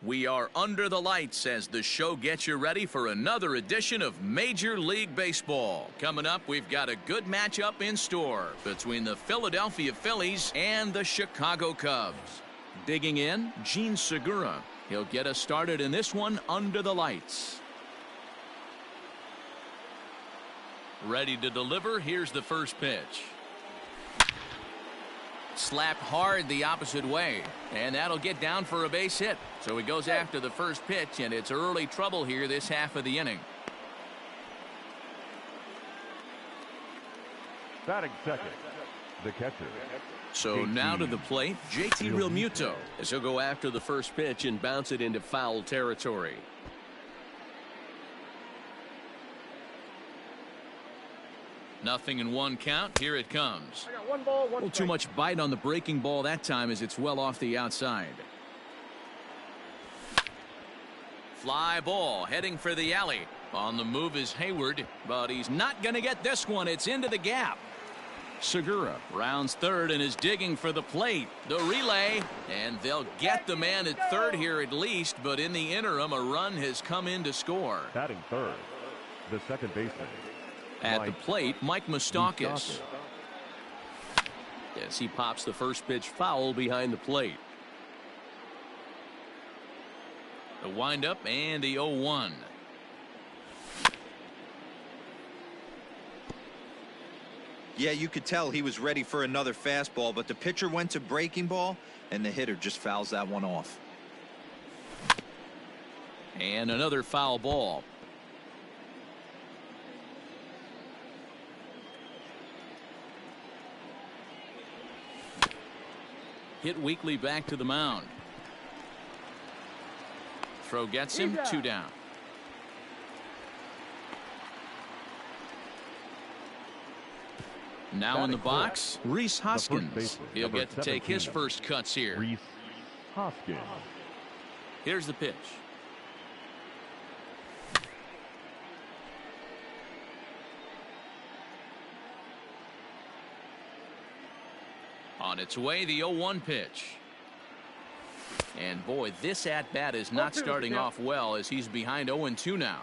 We are under the lights as the show gets you ready for another edition of Major League Baseball. Coming up, we've got a good matchup in store between the Philadelphia Phillies and the Chicago Cubs. Digging in, Gene Segura. He'll get us started in this one under the lights. Ready to deliver. Here's the first pitch. Slapped hard the opposite way, and that'll get down for a base hit. So he goes after the first pitch, and it's early trouble here this half of the inning. Batting second, the catcher. So now to the plate, JT Realmuto, as he'll go after the first pitch and bounce it into foul territory. Nothing in one count. Here it comes. One ball, one too much bite on the breaking ball that time as it's well off the outside. Fly ball heading for the alley. On the move is Hayward, but he's not going to get this one. It's into the gap. Segura rounds third and is digging for the plate. The relay, and they'll get the man at third here at least, but in the interim, a run has come in to score. Batting third, the second baseman. At the plate, Mike Moustakas. As he pops the first pitch foul behind the plate. The windup and the 0-1. Yeah, you could tell he was ready for another fastball, but the pitcher went to breaking ball, and the hitter just fouls that one off. And another foul ball. Hit weakly back to the mound. Throw gets him, 2 down. Now in the box, Rhys Hoskins. He'll get to take his first cuts here. Rhys Hoskins. Here's the pitch. On its way, the 0-1 pitch. And boy, this at-bat is not starting off well as he's behind 0-2 now.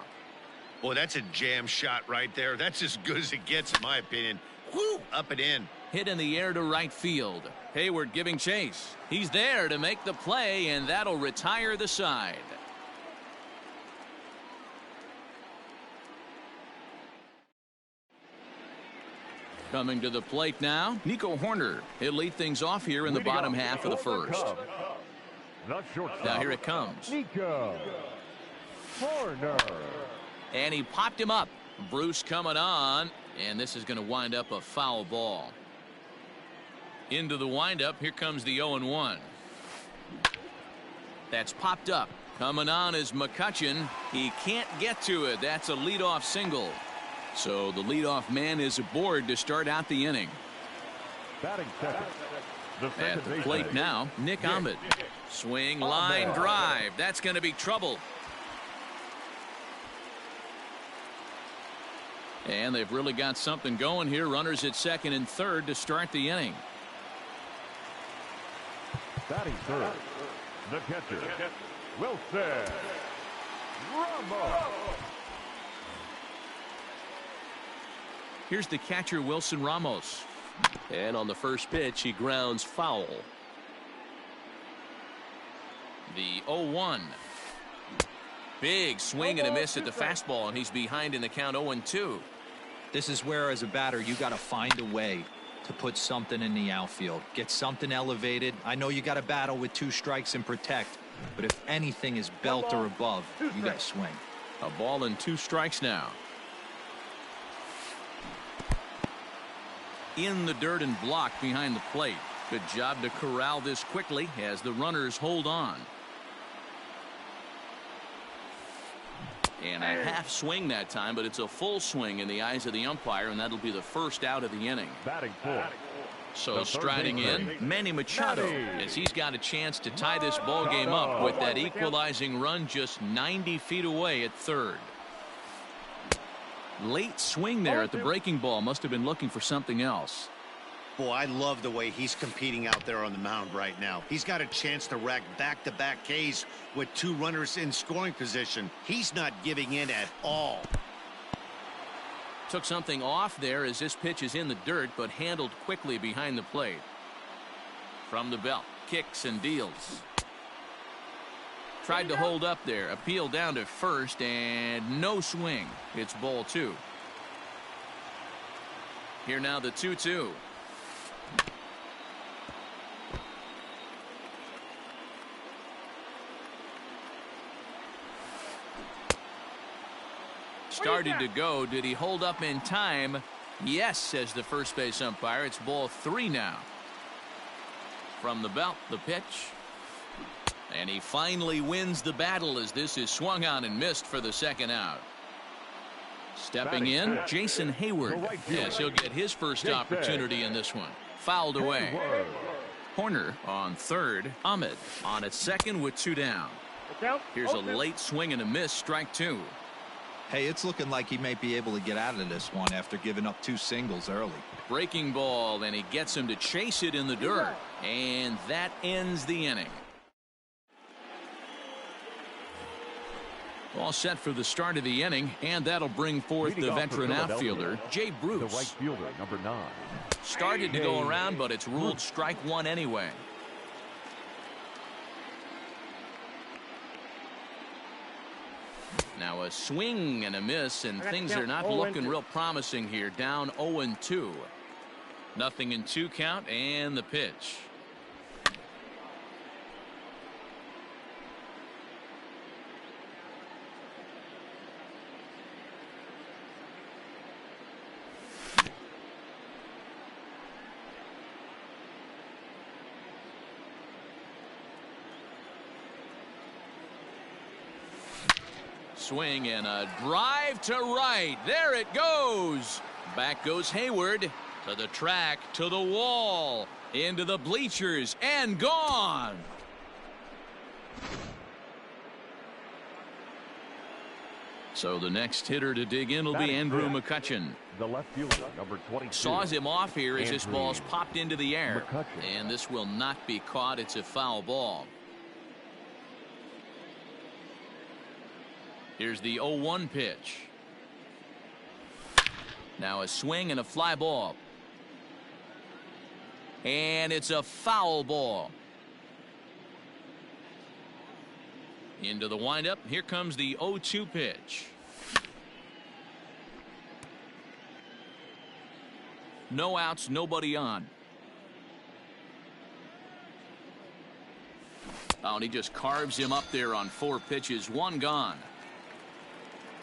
Boy, that's a jam shot right there. That's as good as it gets, in my opinion. Woo! Up and in. Hit in the air to right field. Hayward giving chase. He's there to make the play, and that'll retire the side. Coming to the plate now, Nico Hoerner. He'll lead things off here in the bottom half of the first. Now here it comes. Nico Hoerner. And he popped him up. Bruce coming on, and this is going to wind up a foul ball. Into the windup, here comes the 0-1. That's popped up. Coming on is McCutchen. He can't get to it. That's a leadoff single. So the leadoff man is aboard to start out the inning. Batting second, at the plate now, Nick Ahmed. Swing, line drive. That's going to be trouble. And they've really got something going here. Runners at second and third to start the inning. Batting third, the catcher, Wilson Ramos. Here's the catcher, Wilson Ramos. And on the first pitch, he grounds foul. The 0-1. Big swing and a miss at the fastball, and he's behind in the count 0-2. This is where, as a batter, you got to find a way to put something in the outfield. Get something elevated. I know you got to battle with 2 strikes and protect, but if anything is belt or above, you got to swing. A ball and 2 strikes now. In the dirt and blocked behind the plate. Good job to corral this quickly as the runners hold on. And a half swing that time, but it's a full swing in the eyes of the umpire, and that'll be the first out of the inning. Batting fourth. So striding in, Manny Machado, as he's got a chance to tie this ball game up with that equalizing run just 90 feet away at third. Late swing there at the breaking ball. Must have been looking for something else. Boy, I love the way he's competing out there on the mound right now. He's got a chance to rack back-to-back Ks with 2 runners in scoring position. He's not giving in at all. Took something off there as this pitch is in the dirt, but handled quickly behind the plate. From the belt, kicks and deals. Tried to hold up there, appeal down to first, and no swing. It's ball 2. Here now the 2-2. Started to go. Did he hold up in time? Yes, says the first base umpire. It's ball 3 now. From the belt, the pitch. And he finally wins the battle as this is swung on and missed for the second out. Stepping in, Jason Hayward. Yes, he'll get his first opportunity in this one. Fouled away. Corner on third. Ahmed on at second with 2 down. Here's a late swing and a miss, strike 2. Hey, it's looking like he may be able to get out of this one after giving up 2 singles early. Breaking ball, and he gets him to chase it in the dirt. And that ends the inning. All set for the start of the inning, and that'll bring forth the veteran outfielder, Jay Bruce. The right fielder, number 9. Started to go around, but it's ruled strike 1 anyway. Now a swing and a miss, and things are not looking real promising here. Down 0-2. Nothing in 2 count, and the pitch. Swing and a drive to right. There it goes. Back goes Hayward to the track, to the wall, into the bleachers, and gone. So the next hitter to dig in will be Andrew McCutchen. The left fielder, number 22. Saws him off here as this ball's popped into the air. And this will not be caught. It's a foul ball. Here's the 0-1 pitch. Now a swing and a fly ball. And it's a foul ball. Into the windup. Here comes the 0-2 pitch. No outs, nobody on. Oh, and he just carves him up there on 4 pitches. 1 gone.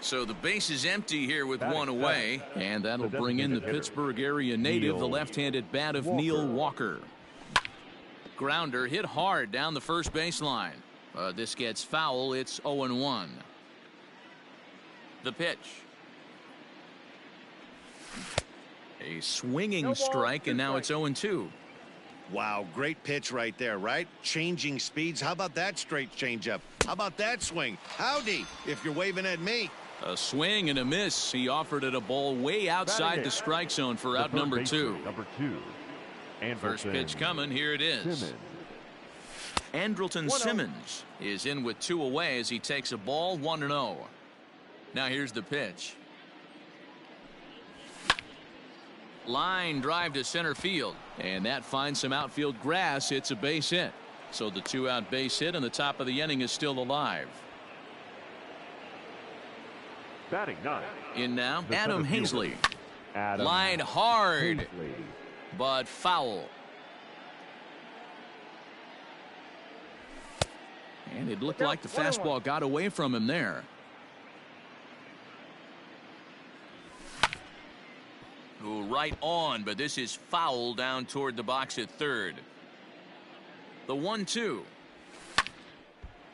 So the base is empty here with 1 away, and that'll bring in the Pittsburgh area native, the left-handed bat of Neil Walker. Grounder hit hard down the first baseline. This gets foul. It's 0-1. The pitch. A swinging strike, and now it's 0-2. Wow, great pitch right there, right? Changing speeds. How about that straight changeup? How about that swing? Howdy, if you're waving at me. A swing and a miss. He offered it a ball way outside the strike zone for out number 2. First pitch coming. Here it is. Andrelton Simmons is in with 2 away as he takes a ball 1-0. Now here's the pitch. Line drive to center field, and that finds some outfield grass. It's a base hit. So the 2-out base hit and the top of the inning is still alive. Batting 9. In now, Adam Hazley. Line hard, but foul. And it looked like the fastball got away from him there. Ooh, right on, but this is foul down toward the box at third. The 1-2.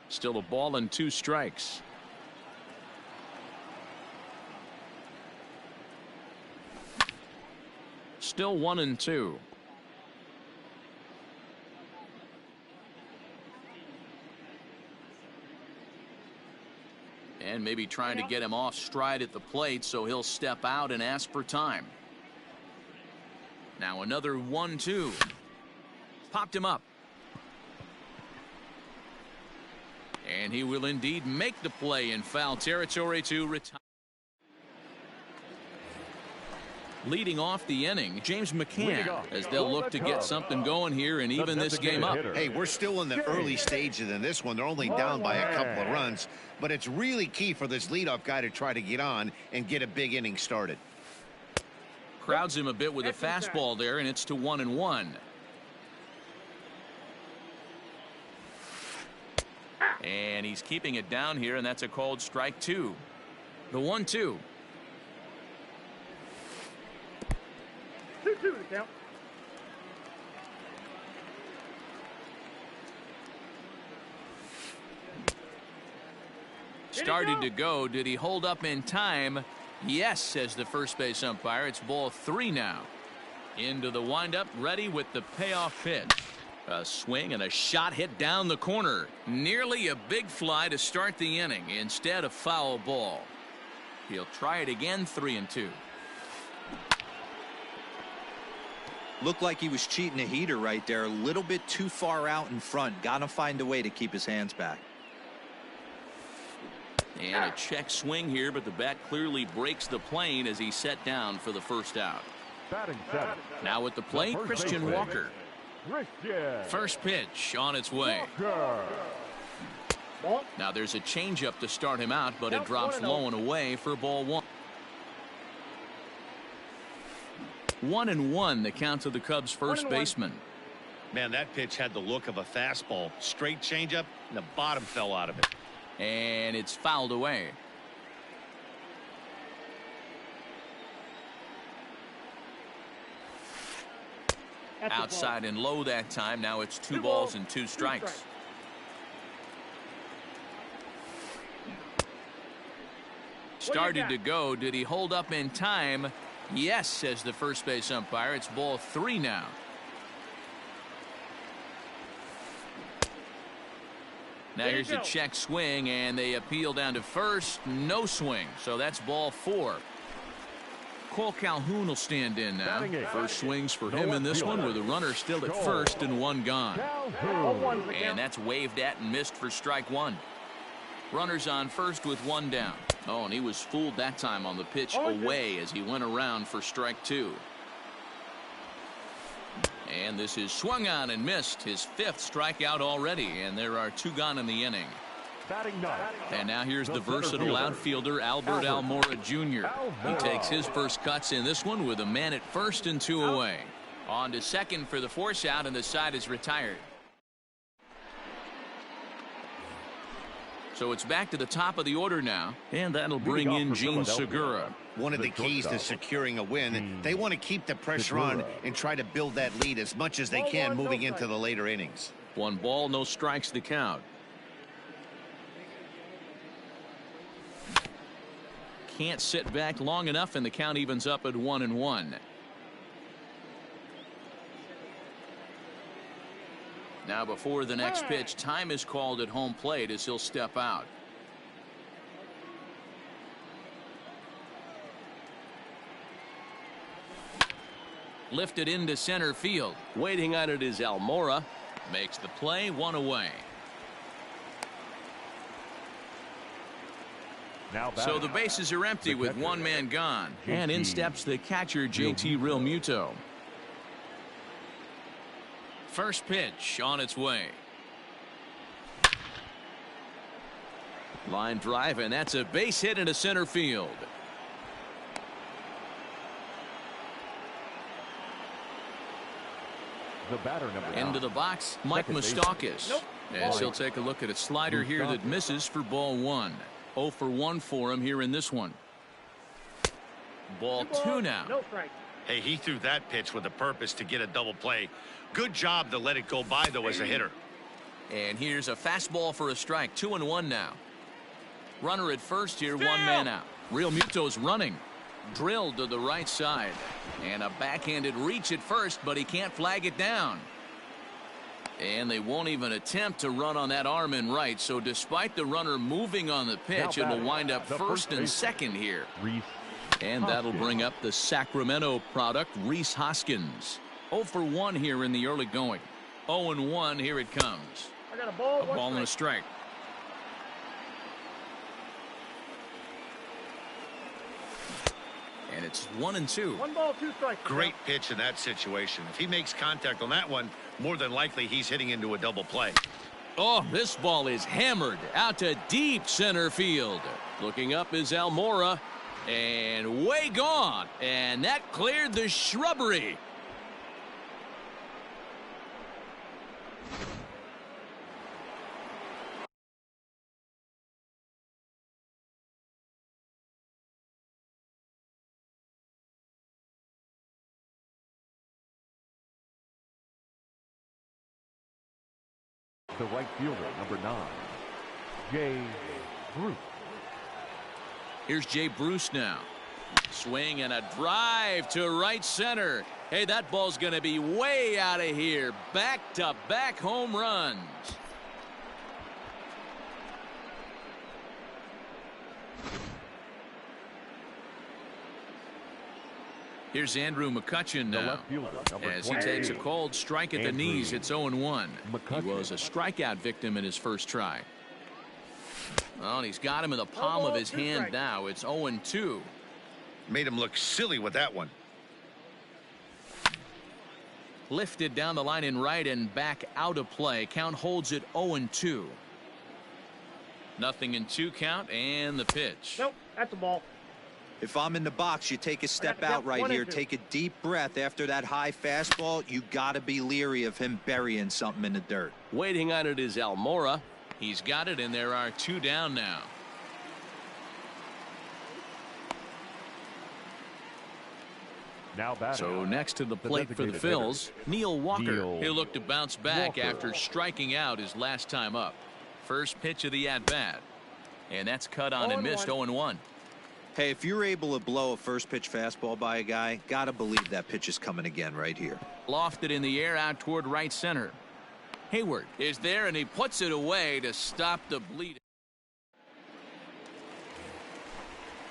Still a ball and 2 strikes. Still 1-2. And maybe trying to get him off stride at the plate, so he'll step out and ask for time. Now another 1-2. Popped him up. And he will indeed make the play in foul territory to retire. Leading off the inning, James McCann, as they'll look to get something going here and even this game up. Hey, we're still in the early stages in this one. They're only down by a couple of runs, but it's really key for this leadoff guy to try to get on and get a big inning started. Crowds him a bit with a fastball there, and it's to 1-1. And he's keeping it down here, and that's a called strike 2. The 1-2. 2-2 the count. Started to go. Did he hold up in time? Yes, says the first base umpire. It's ball 3 now. Into the windup, ready with the payoff pitch. A swing and a shot hit down the corner. Nearly a big fly to start the inning. Instead, a foul ball. He'll try it again, 3-2. Looked like he was cheating a heater right there. A little bit too far out in front. Got to find a way to keep his hands back. And a check swing here, but the bat clearly breaks the plane as he's set down for the first out. Batting 7. Now at the plate, Christian Walker. First pitch on its way. Now there's a changeup to start him out, but it drops low and away for ball 1. 1-1 the count to the Cubs first baseman. Man, that pitch had the look of a fastball. Straight changeup, and the bottom fell out of it. And it's fouled away. Outside and low that time. Now it's 2 balls and 2 strikes. Started to go. Did he hold up in time? Yes, says the first base umpire. It's ball 3 now. Now here's a check swing, and they appeal down to first. No swing, so that's ball 4. Cole Calhoun will stand in now. First swings for him in this one with a runner still at first and 1 gone. And that's waved at and missed for strike 1. Runners on first with 1 down. Oh, and he was fooled that time on the pitch away as he went around for strike 2. And this is swung on and missed, his 5th strikeout already, and there are 2 gone in the inning. And now here's the versatile outfielder Albert Almora Jr. He takes his first cuts in this one with a man at first and 2 away. On to second for the force out, and the side is retired. So it's back to the top of the order now, and that'll bring in Gene Segura. One of the keys to securing a win, they want to keep the pressure on and try to build that lead as much as they can moving into the later innings. 1 ball, no strikes the count. Can't sit back long enough, and the count evens up at 1-1. Now before the next pitch, time is called at home plate as he'll step out. Lifted into center field. Waiting on it is Almora. Makes the play, 1 away. So the bases are empty with 1 man gone. And in steps the catcher, JT Realmuto. First pitch on its way. Line drive, and that's a base hit into center field. The batter into the box, Mike Moustakas. As he'll take a look at a slider here that misses for ball 1. 0 for 1 for him here in this one. Ball 2 now. No strike. Hey, he threw that pitch with a purpose to get a double play. Good job to let it go by, though, as a hitter. And here's a fastball for a strike. 2-1 now. Runner at first here, 1 man out. Realmuto's running. Drilled to the right side. And a backhanded reach at first, but he can't flag it down. And they won't even attempt to run on that arm in right. So despite the runner moving on the pitch, it will wind up first and second here. And that'll bring up the Sacramento product, Rhys Hoskins. 0 for 1 here in the early going. 0-1, here it comes. I got a ball. A ball and a strike. And it's 1-2. 1 ball, 2 strikes. Great pitch in that situation. If he makes contact on that one, more than likely he's hitting into a double play. Oh, this ball is hammered out to deep center field. Looking up is Almora. And way gone. And that cleared the shrubbery. The right fielder, number 9, Jay Bruce. Here's Jay Bruce now. Swing and a drive to right center. Hey, that ball's going to be way out of here. Back-to-back home runs. Here's Andrew McCutchen now. As he takes a cold strike at the knees, it's 0-1. He was a strikeout victim in his first try. Well, and he's got him in the palm of his hand now. It's 0-2. Made him look silly with that one. Lifted down the line in right and back out of play. Count holds it 0-2. Nothing in 2 count, and the pitch. Nope, that's a ball. If I'm in the box, you take a step out right here. Take a deep breath after that high fastball. You got to be leery of him burying something in the dirt. Waiting on it is Almora. He's got it, and there are 2 down now. Now batting. So next to the plate for the Phils, Neil Walker. He'll look to bounce back after striking out his last time up. First pitch of the at-bat. And that's cut on and missed. 0-1. Hey, if you're able to blow a first pitch fastball by a guy, got to believe that pitch is coming again right here. Lofted in the air out toward right center. Hayward is there, and he puts it away to stop the bleeding.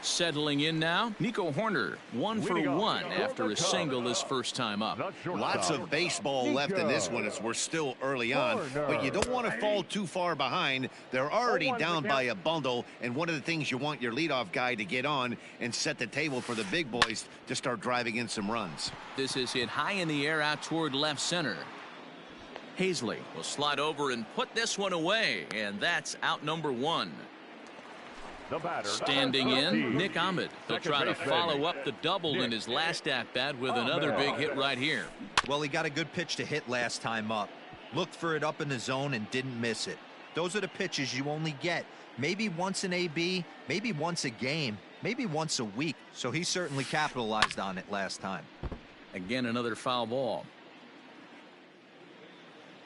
Settling in now, Nico Horner, 1 for 1 after a single his first time up. Lots of baseball left in this one as we're still early on, but you don't want to fall too far behind. They're already down by a bundle, and one of the things you want your leadoff guy to get on and set the table for the big boys to start driving in some runs. This is hit high in the air out toward left center. Hazley will slide over and put this one away, and that's out number 1. The batter, standing in, Nick Ahmed. He'll try to follow up the double in his last at-bat with another big hit right here. Well, he got a good pitch to hit last time up. Looked for it up in the zone and didn't miss it. Those are the pitches you only get maybe once in AB, maybe once a game, maybe once a week. So he certainly capitalized on it last time. Again, another foul ball.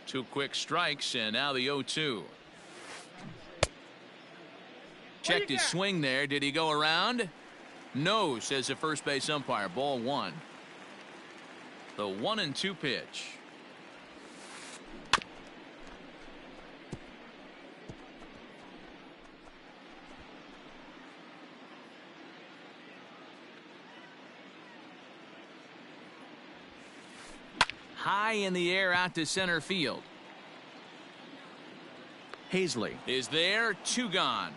2 quick strikes, and now the 0-2. Checked his swing there. Did he go around? No, says the first base umpire. Ball 1. The 1-2 pitch. High in the air out to center field. Hazley is there. 2 gone.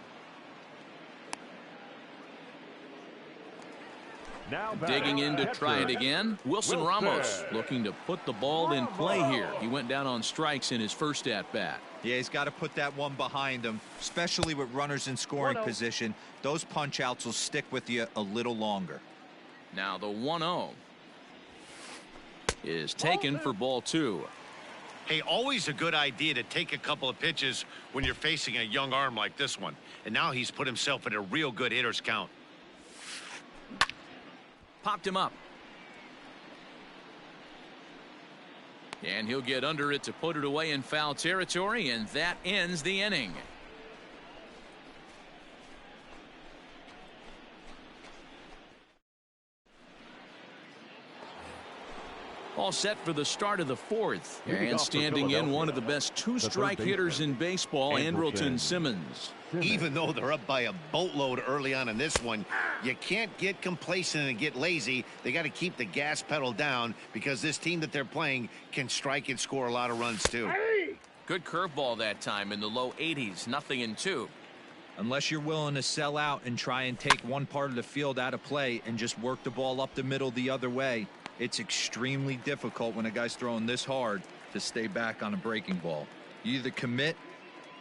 Now digging in to try it again. Wilson Ramos looking to put the ball in play here. He went down on strikes in his first at-bat. Yeah, he's got to put that one behind him, especially with runners in scoring position. Those punch-outs will stick with you a little longer. Now the 1-0 is taken for ball 2. Hey, always a good idea to take a couple of pitches when you're facing a young arm like this one. And now he's put himself in a real good hitter's count. Popped him up. And he'll get under it to put it away in foul territory, and that ends the inning. All set for the start of the fourth. Leading And off for standing in one of the Philadelphia, best two the third strike hitters baseman, in baseball, Andrelton Simmons. Even though they're up by a boatload early on in this one, you can't get complacent and get lazy. They got to keep the gas pedal down because this team that they're playing can strike and score a lot of runs too. Good curveball that time in the low 80s. Nothing in two. Unless you're willing to sell out and try and take one part of the field out of play and just work the ball up the middle the other way, it's extremely difficult when a guy's throwing this hard to stay back on a breaking ball. You either commit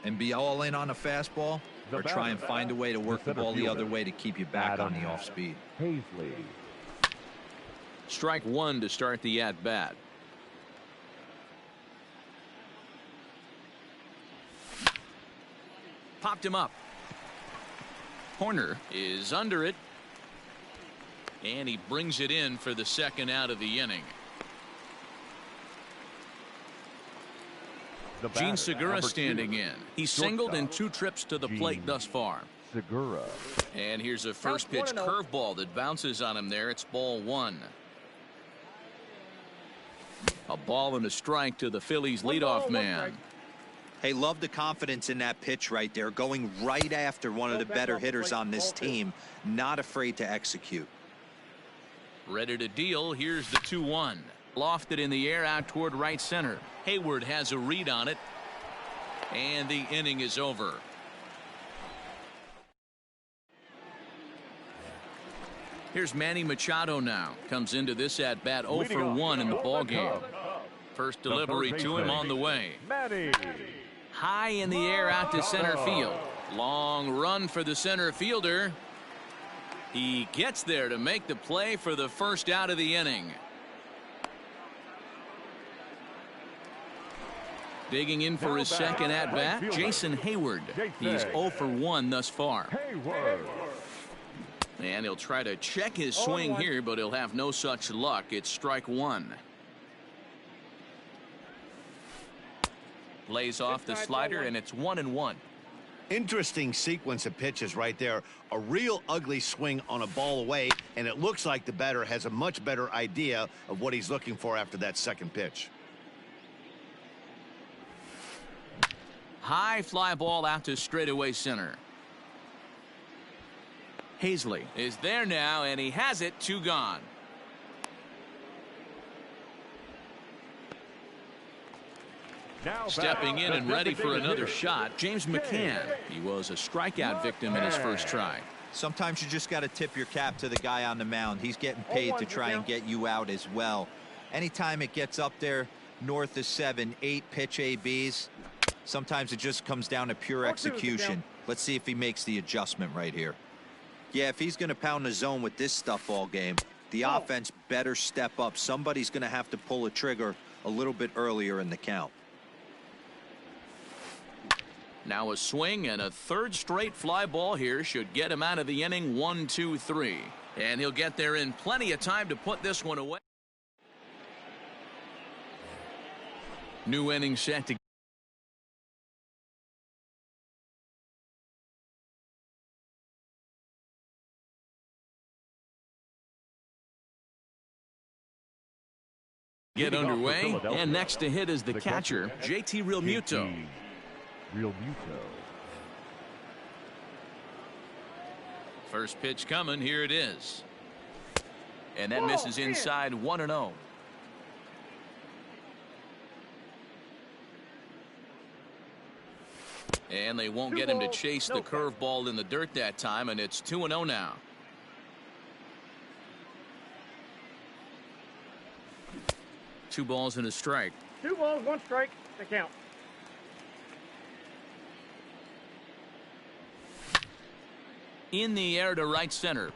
and be all in on a fastball or try and find a way to work the ball the other way to keep you back on the off speed. Hazley. Strike one to start the at-bat. Popped him up. Horner is under it. And he brings it in for the second out of the inning. Gene Segura standing in. He's singled in 2 trips to the plate thus far. Segura. And here's a first pitch curveball that bounces on him there. It's ball 1. A ball and a strike to the Phillies leadoff man. Hey, love the confidence in that pitch right there, going right after one of the better hitters on this team, not afraid to execute. Ready to deal. Here's the 2-1. Lofted in the air out toward right center. Hayward has a read on it. And the inning is over. Here's Manny Machado now. Comes into this at bat 0 for 1 in the ball game. First delivery to him on the way. Manny. High in the air out to center field. Long run for the center fielder. He gets there to make the play for the first out of the inning. Digging in for his second at bat, Jason Hayward. He's 0 for 1 thus far. Hayward. And he'll try to check his swing here, but he'll have no such luck. It's strike 1. Lays off the slider, and it's 1-1. Interesting sequence of pitches right there. A real ugly swing on a ball away, and it looks like the batter has a much better idea of what he's looking for after that second pitch. High fly ball out to straightaway center. Hazley is there now, and he has it. 2 gone. Now Stepping in the and ready for designated another hitter. shot, James McCann. He was a strikeout victim in his first try. Sometimes you just got to tip your cap to the guy on the mound. He's getting paid to try and get you out as well. Anytime it gets up there north of 7, 8 pitch ABs, sometimes it just comes down to pure execution. Let's see if he makes the adjustment right here. Yeah, if he's going to pound the zone with this stuff all game, the offense better step up. Somebody's going to have to pull a trigger a little bit earlier in the count. Now a swing and a third straight fly ball here should get him out of the inning. 1-2-3, and he'll get there in plenty of time to put this one away. New inning set to get underway, and next to hit is the catcher, JT Realmuto. Realmuto. First pitch coming. Here it is. And that misses inside. 1-0. And they won't get him to chase the curveball in the dirt that time, and it's 2-0 now. Two balls and a strike. 2 balls, 1 strike. The count. In the air to right center.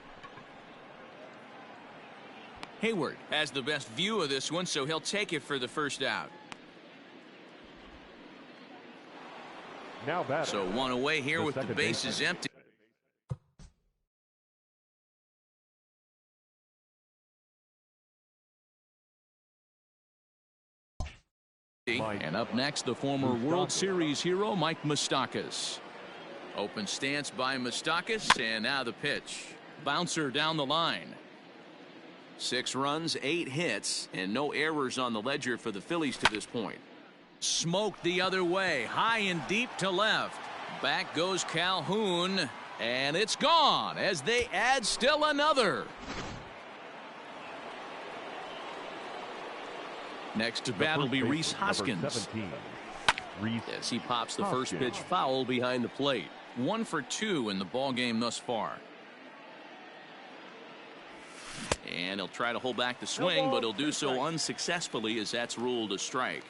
Hayward has the best view of this one, so he'll take it for the first out. Now batter. So 1 away here with the second bases baseman. empty. And up next, the former World Series hero, Mike Moustakas. Open stance by Moustakas, and now the pitch. Bouncer down the line. 6 runs, 8 hits, and no errors on the ledger for the Phillies to this point. Smoked the other way, high and deep to left. Back goes Calhoun, and it's gone as they add still another. Next to bat will be Rhys Hoskins. As he pops the first pitch foul behind the plate. 1 for 2 in the ball game thus far. And he'll try to hold back the swing, but he'll do so unsuccessfully as that's ruled a strike.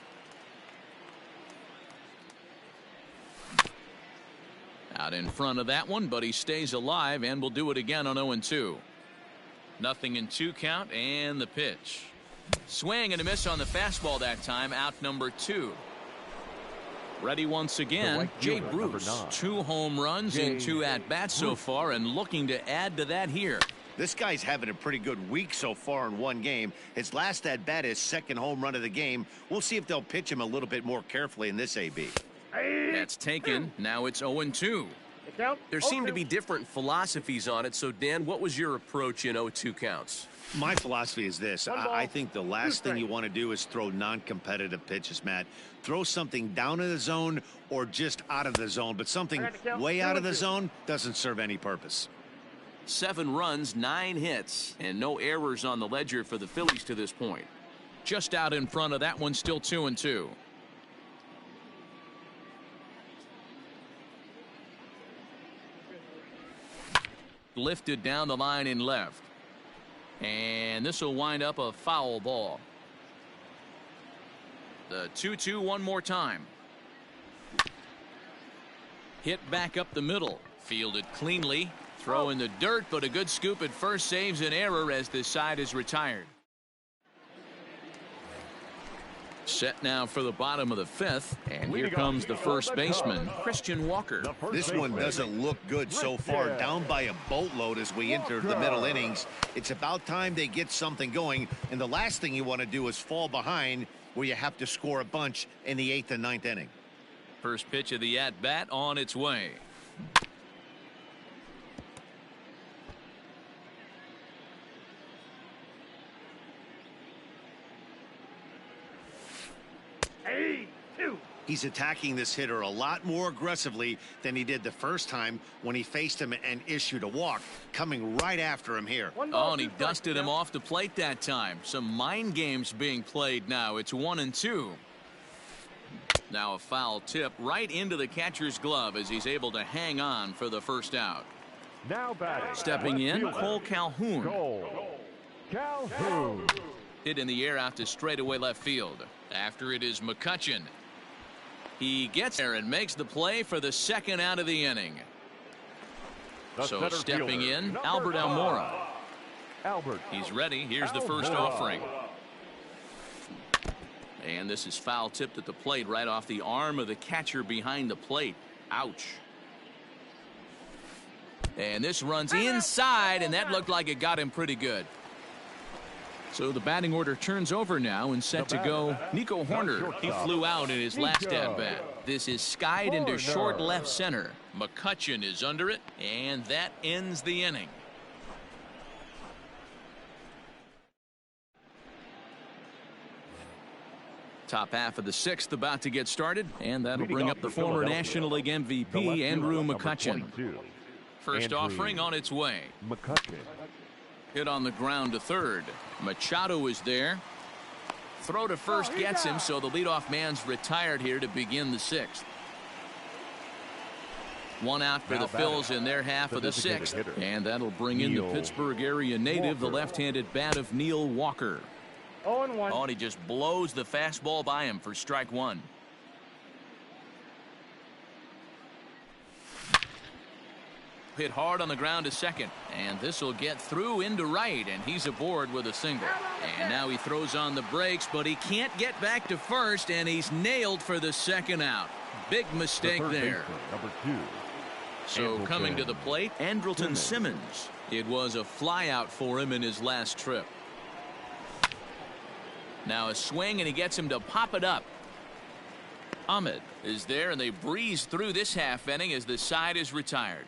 Out in front of that one, but he stays alive and will do it again on 0-2. Nothing in 2 count, and the pitch. Swing and a miss on the fastball that time. Out number 2. Ready once again, Jay Bruce. 2 home runs in 2 at-bats so far, and looking to add to that here. This guy's having a pretty good week so far in 1 game. His last at-bat is 2nd home run of the game. We'll see if they'll pitch him a little bit more carefully in this AB. That's taken. Now it's 0-2. There seem to be different philosophies on it. So, Dan, what was your approach in 0-2 counts? My philosophy is this. I think the last thing you want to do is throw non-competitive pitches, Matt. Throw something down in the zone or just out of the zone, but something way out of the zone doesn't serve any purpose. 7 runs, 9 hits, and no errors on the ledger for the Phillies to this point. Just out in front of that one, still 2-2. Lifted down the line in left. And this will wind up a foul ball. The 2-2 one more time. Hit back up the middle. Fielded cleanly. Throw in the dirt, but a good scoop at first saves an error as this side is retired. Set now for the bottom of the 5th, and here comes the first baseman, Christian Walker. This one doesn't look good so far. Down by a boatload as we enter the middle innings. It's about time they get something going, and the last thing you want to do is fall behind where you have to score a bunch in the 8th and 9th inning. First pitch of the at-bat on its way. He's attacking this hitter a lot more aggressively than he did the first time when he faced him and issued a walk. Coming right after him here. Oh, and he dusted him off the plate that time. Some mind games being played now. It's 1-2. Now a foul tip right into the catcher's glove as he's able to hang on for the first out. Now batting. Stepping in, Cole Calhoun. Calhoun. Hit in the air out to straightaway left field. After it is McCutchen. He gets there and makes the play for the 2nd out of the inning. So stepping in, Albert Almora. He's ready. Here's the first offering. And this is foul tipped at the plate right off the arm of the catcher behind the plate. Ouch. And this runs inside, and that looked like it got him pretty good. So the batting order turns over now and set to go Nico Horner. He flew out in his last at-bat. This is skied into short left center. McCutchen is under it, and that ends the inning. Top half of the 6th about to get started, and that'll bring up the former National League MVP, Andrew McCutchen. First offering on its way. McCutchen. Hit on the ground to third. Machado is there. Throw to first gets him, so the leadoff man's retired here to begin the 6th. 1 out for the Phils in their half of the 6th. And that'll bring in the Pittsburgh area native, the left-handed bat of Neil Walker. 0-1. Oh, and he just blows the fastball by him for strike 1. Hit hard on the ground to second, and this will get through into right, and he's aboard with a single. And now he throws on the brakes, but he can't get back to first, and he's nailed for the 2nd out. Big mistake there. Number 2. So coming to the plate, Andrelton Simmons. It was a flyout for him in his last trip. Now a swing, and he gets him to pop it up. Ahmed is there, and they breeze through this half inning as the side is retired.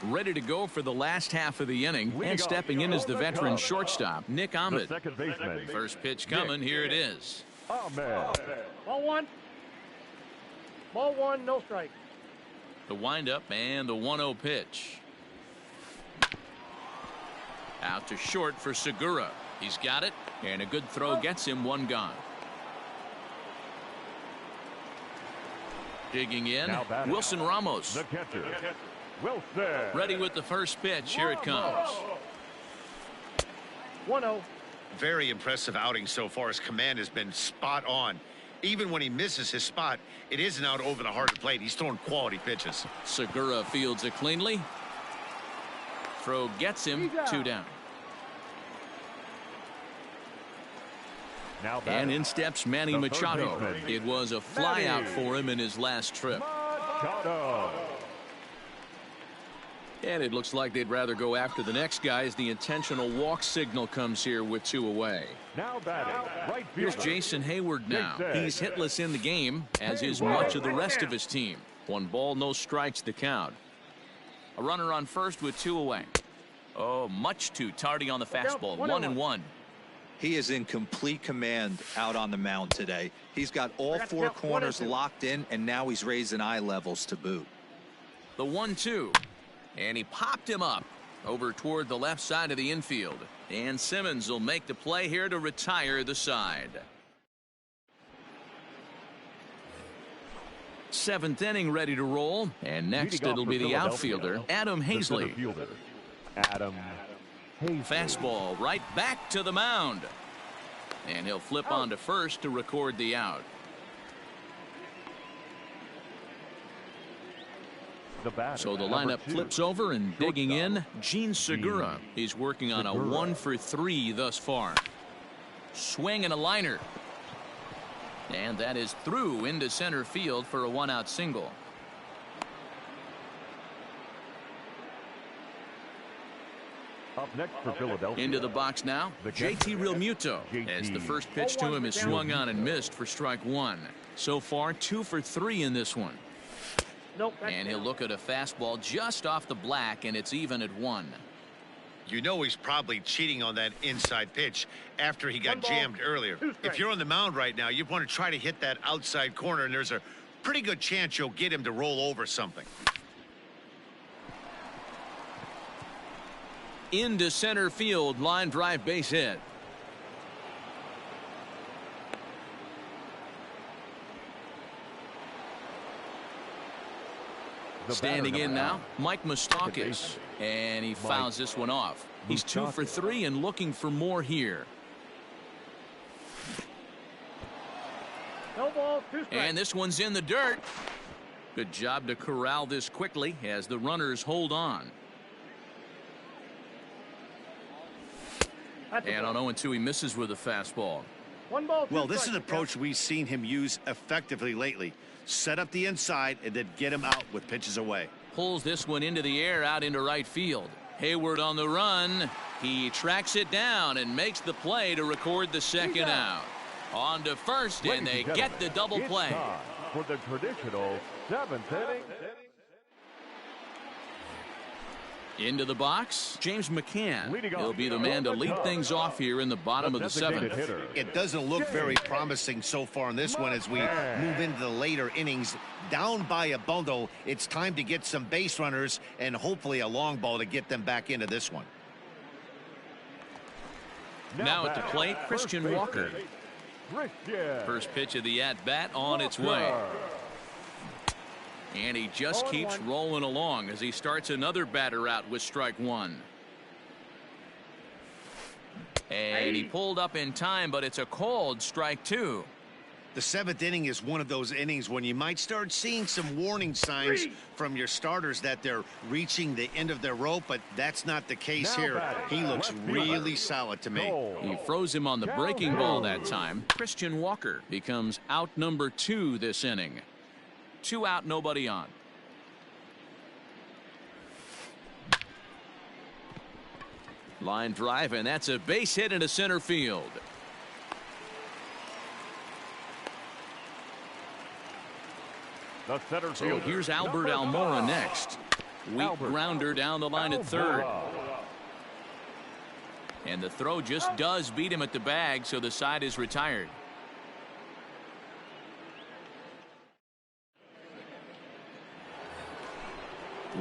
ready to go for the last half of the inning. And stepping in is the veteran shortstop, Nick The Ahmed. second baseman. First pitch coming. Here it is. Ahmed. Ball one. Ball one, no strike. The windup and the 1-0 pitch. Out to short for Segura. He's got it, and a good throw gets him one gone. Digging in, Now batting. Wilson Ramos. The catcher. Wilson. Ready with the first pitch. Here it comes. 1-0. Very impressive outing so far. His command has been spot on. Even when he misses his spot, it isn't out over the hard plate. He's throwing quality pitches. Segura fields it cleanly. Throw gets him 2 down. Now And batting. in steps Manny The third Machado. baseman. It was a flyout for him in his last trip. Machado. And it looks like they'd rather go after the next guy as the intentional walk signal comes here with 2 away. Now batting. Right Here's fielder. Jason Hayward now. Jason. He's hitless in the game, as is much of the rest of his team. 1 ball, no strikes the count. A runner on first with 2 away. Oh, much too tardy on the fastball. 1-1. He is in complete command out on the mound today. He's got all 4 corners locked in, and now he's raising eye levels to boot. The 1-2. And he popped him up over toward the left side of the infield. And Simmons will make the play here to retire the side. 7th inning ready to roll. And next Leading off it'll for be the Philadelphia, outfielder, Adam the center Hazley. fielder, Adam Hazley. Fastball right back to the mound. And he'll flip on to first to record the out. The batter, So the number lineup 2. flips over, and digging in, Shortstop. Gene Segura. He's working on a Segura. 1-for-3 thus far. Swing and a liner. And that is through into center field for a 1-out single. Up next for Philadelphia. Into the box now, The JT catcher, Realmuto. JT. As the first pitch to him is swung on and missed for strike 1. So far 2 for 3 in this one. Nope. That's And he'll down. look at a fastball just off the black, and it's even at 1. You know he's probably cheating on that inside pitch after he got 1 ball, jammed earlier. 2 strikes. If you're on the mound right now, you want to try to hit that outside corner, and there's a pretty good chance you'll get him to roll over something. Into center field, line drive, base hit. The Standing batter, in number now, Mike Moustakas. baseman. And he fouls this one off. He's 2 for Moustakas. 3 and looking for more here. No ball, 2 strikes. And this one's in the dirt. Good job to corral this quickly as the runners hold on. That's a And ball. on 0-2, he misses with a fastball. 1 ball, 2 Well, this is strikes. an approach we've seen him use effectively lately. Set up the inside and then get him out with pitches away. Pulls this one into the air out into right field. Hayward on the run. He tracks it down and makes the play to record the second out. On to first, Ladies and they and get the gentlemen, double it's play. time for the traditional 7th inning. Into the box, James McCann. Leading off He'll be the man to lead things off here in the bottom of the designated 7th. hitter. It doesn't look very promising so far in this one as we move into the later innings. Down by a bundle, it's time to get some base runners and hopefully a long ball to get them back into this one. Now at the batting, plate, first Christian baseman, Walker. Christian First pitch of the at-bat on its way. Walker. And he just 0-1. keeps rolling along as he starts another batter out with strike 1. And he pulled up in time, but it's a called strike 2. The 7th inning is one of those innings when you might start seeing some warning signs from your starters that they're reaching the end of their rope, but that's not the case Now here. batting, He looks left fielder, really solid to me. Cole. He froze him on the breaking ball that time. Christian Walker becomes out number 2 this inning. 2 out, nobody on. Line drive, and that's a base hit into center field. The center So fielder, here's Albert number Almora 5. next. Weak grounder down the line at third. And the throw just does beat him at the bag, so the side is retired.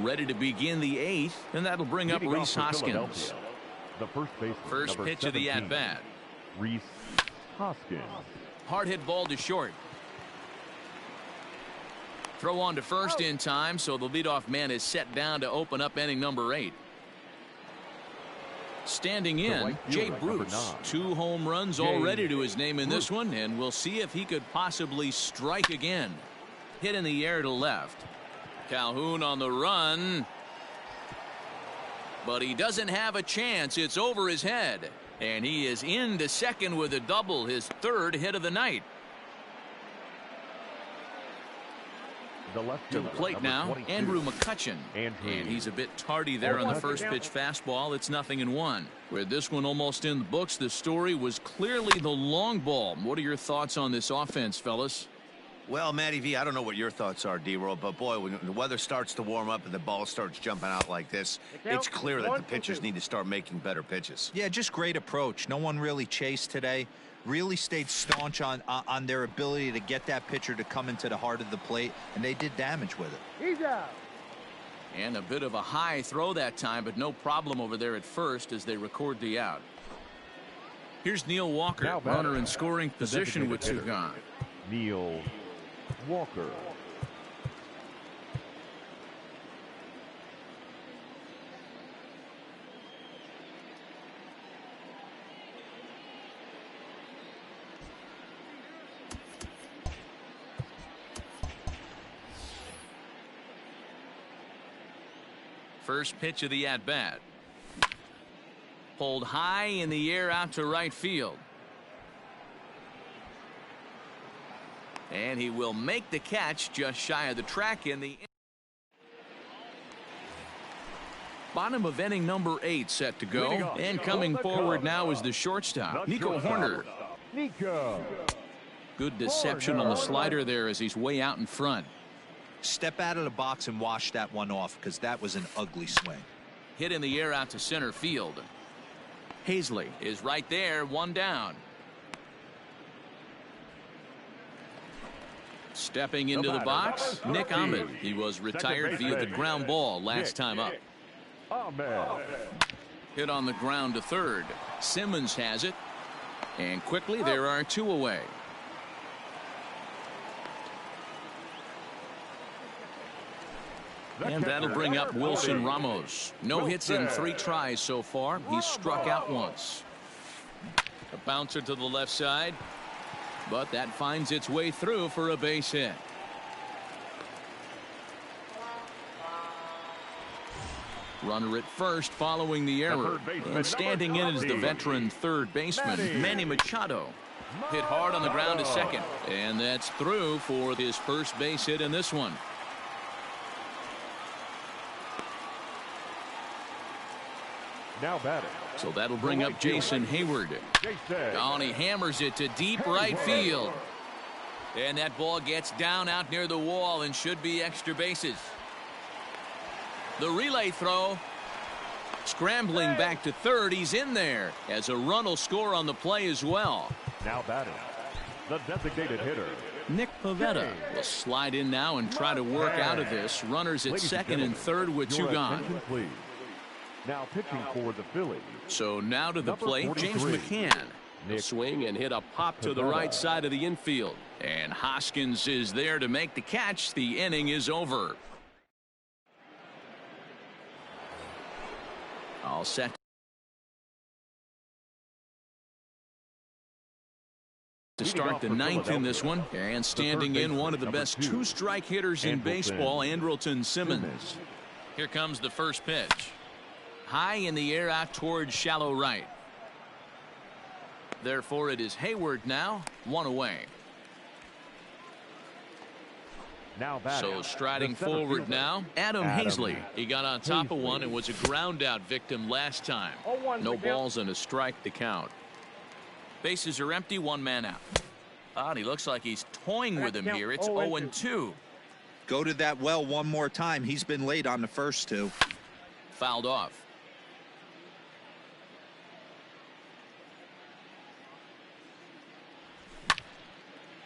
Ready to begin the eighth, and that'll bring up Rhys Hoskins. The first pitch of the at-bat. Rhys Hoskins. Hard hit ball to short. Throw on to first in time, so the leadoff man is set down to open up inning number 8. Standing in, Jay Bruce. 2 home runs already to his name in this one, and we'll see if he could possibly strike again. Hit in the air to left. Calhoun on the run. But he doesn't have a chance. It's over his head. And he is into second with a double, his 3rd hit of the night. To the plate now, Andrew McCutchen. And he's a bit tardy there on the first pitch fastball. It's 0-1. With this one almost in the books, the story was clearly the long ball. What are your thoughts on this offense, fellas? Well, Matty V, I don't know what your thoughts are, D-Roll, but boy, when the weather starts to warm up and the ball starts jumping out like this, it's clear that the pitchers need to start making better pitches. Yeah, just great approach. No one really chased today. Really stayed staunch on their ability to get that pitcher to come into the heart of the plate, and they did damage with it. He's out. And a bit of a high throw that time, but no problem over there at first as they record the out. Here's Neil Walker, runner in scoring position with 2 gone. Neil Walker. First pitch of the at-bat. Pulled high in the air out to right field. And he will make the catch just shy of the track in the bottom of inning number 8 set to go. And coming forward now is the shortstop, Nico Horner. Good deception on the slider there as he's way out in front. Step out of the box and wash that one off, because that was an ugly swing. Hit in the air out to center field. Hazley is right there, 1 down. Stepping into the box, Nick Ahmed. He was retired via the ground ball last time up. Hit on the ground to third. Simmons has it. And quickly there are 2 away. And that'll bring up Wilson Ramos. No hits in 3 tries so far. He's struck out once. A bouncer to the left side. But that finds its way through for a base hit. Runner at first following the error. And standing in is the veteran third baseman, Manny Machado. Hit hard on the ground to second. And that's through for his first base hit in this one. Now batting. So that'll bring up Jason Hayward. And he hammers it to deep right field. And that ball gets down out near the wall and should be extra bases. The relay throw. Scrambling back to third. He's in there as a run will score on the play as well. Now batting. The designated hitter, Nick Pivetta will slide in now and try to work out of this. Runners at second and third with 2 gone. Please. Now pitching for the Phillies. So now to the plate, James McCann. He'll swing and hit a pop to the right side of the infield. And Hoskins is there to make the catch. The inning is over. All set. To start the 9th in this one. And standing in, one of the best 2-strike hitters in baseball, Andrelton Simmons. Here comes the first pitch. High in the air out towards shallow right. Therefore it is Hayward now, 1 away. Now batting. So striding forward now, Adam Hazley. He got on top of one and was a ground out victim last time. No balls and a strike to count. Bases are empty, 1 man out. And he looks like he's toying with him here. It's 0-2. Go to that well one more time. He's been late on the first two. Fouled off.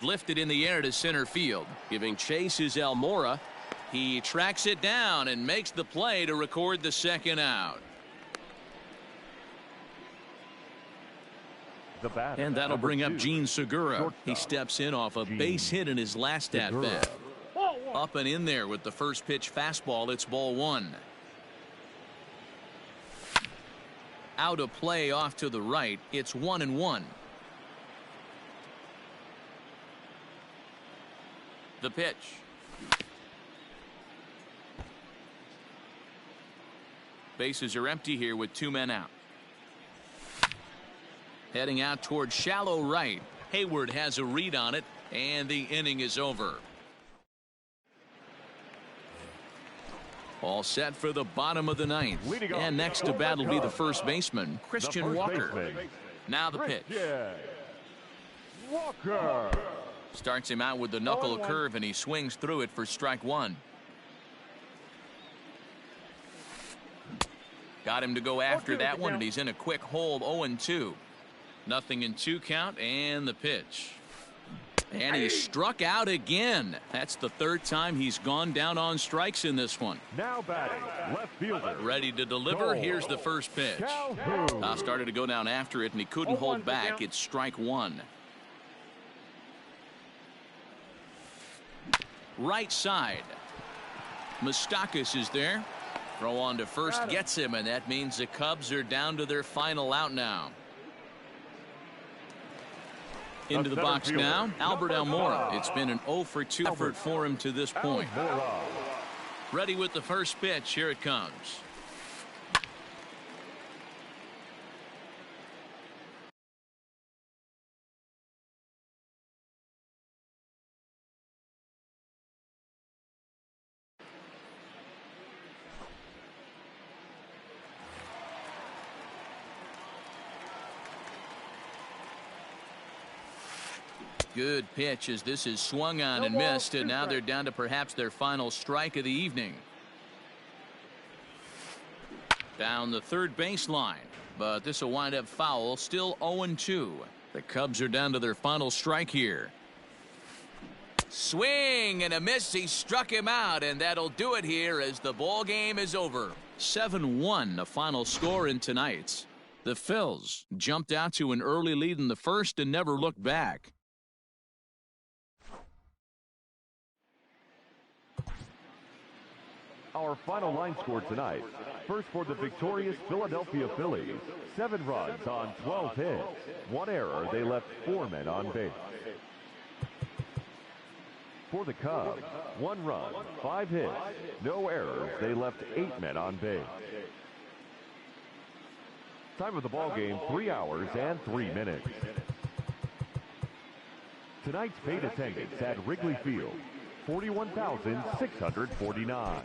Lifted in the air to center field. Giving chase is Almora. He tracks it down and makes the play to record the second out. And that'll bring up Gene Segura. He steps in off a base hit in his last at-bat. Up and in there with the first pitch fastball. It's ball one. Out of play off to the right. It's 1-1. The pitch. Bases are empty here with 2 men out. Heading out toward shallow right. Hayward has a read on it, and the inning is over. All set for the bottom of the ninth. And next to bat will be the first baseman, Christian Walker. Now the pitch. Walker. Starts him out with the knuckle curve, and he swings through it for strike one. Got him to go after that one, and he's in a quick hold. 0-2. Nothing in 2 count, and the pitch. And he struck out again. That's the 3rd time he's gone down on strikes in this one. Now batting, left fielder. Ready to deliver. Here's the first pitch. Started to go down after it, and he couldn't hold back. It's strike one. Right side. Moustakas is there. Throw on to first gets him, and that means the Cubs are down to their final out now. Into the box now, Albert Almora. It's been an 0-for-2 effort for him to this point. Ready with the first pitch. Here it comes. Good pitch as this is swung on and missed, and now they're down to perhaps their final strike of the evening. Down the third baseline, but this will wind up foul. Still 0-2. The Cubs are down to their final strike here. Swing and a miss. He struck him out, and that'll do it here as the ball game is over. 7-1 the final score in tonight's. The Phils jumped out to an early lead in the first and never looked back. Our final line score tonight. First for the victorious Philadelphia Phillies. 7 runs on 12 hits. 1 error. They left 4 men on base. For the Cubs, 1 run, 5 hits. No errors. They left 8 men on base. Time of the ball game, 3 hours and 3 minutes. Tonight's paid attendance at Wrigley Field, 41,649.